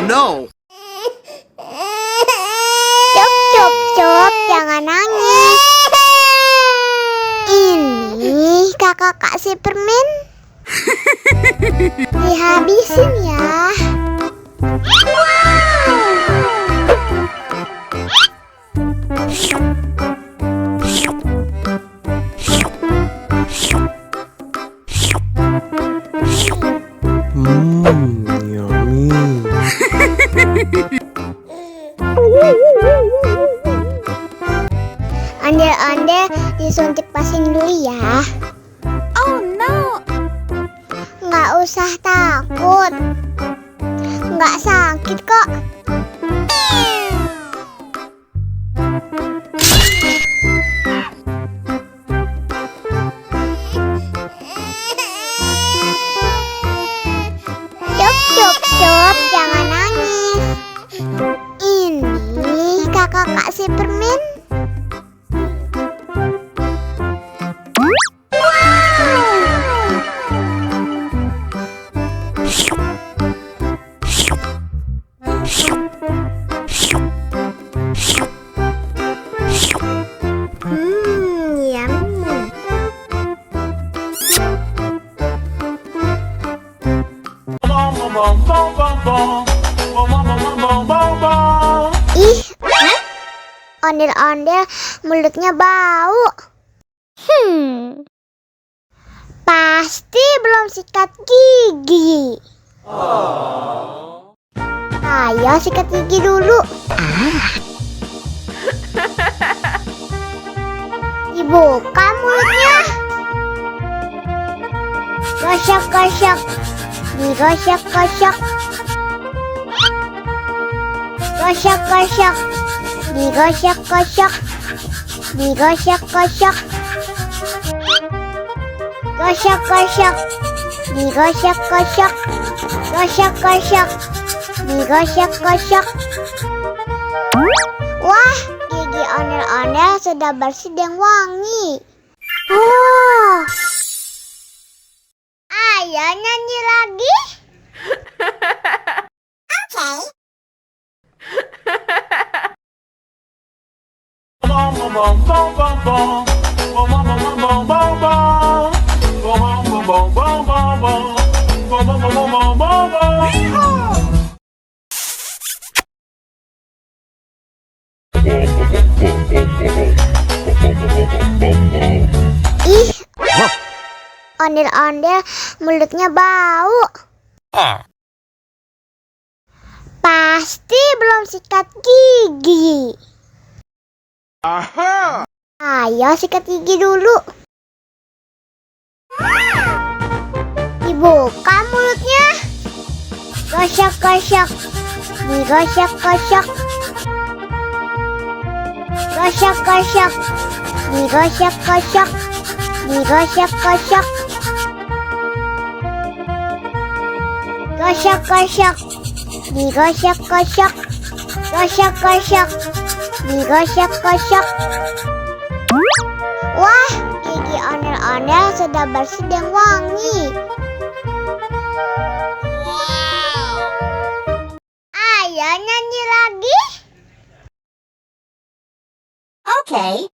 no. Cup, jangan nangis. Ini kakak kasih permen. Dihabisin ya. Yummy. Ondel-ondel disuntik vaksin dulu ya. Oh no. Nggak usah takut. Nggak sakit kok. Cup, jangan nangis. Ini kakak kasih permen. Yummy. Ih, ondel-ondel mulutnya bau. Pasti belum sikat gigi. Ayo sikat gigi dulu. Dibuka mulutnya. Gosok-gosok. Digosok-gosok. Gosok-gosok. Digosok-gosok. Digosok-gosok. Gosok-gosok. Digosok-gosok. Gosok-gosok. Digosok-gosok. Wah, gigi ondel-ondel sudah bersih dan wangi. Oh. Ayo nyanyi lagi. Oke. Ih, ondel-ondel mulutnya bau. Pasti belum sikat gigi. Ayo sikat gigi dulu. Dibuka mulutnya. Gosok-gosok. Digosok-gosok. Gosok-gosok. Digosok-gosok. Digosok-gosok. Gosok-gosok. Digosok-gosok. Gosok-gosok. Digosok-gosok. Wah, gigi ondel-ondel sudah bersih dan wangi. Ayo nyanyi lagi. Oke.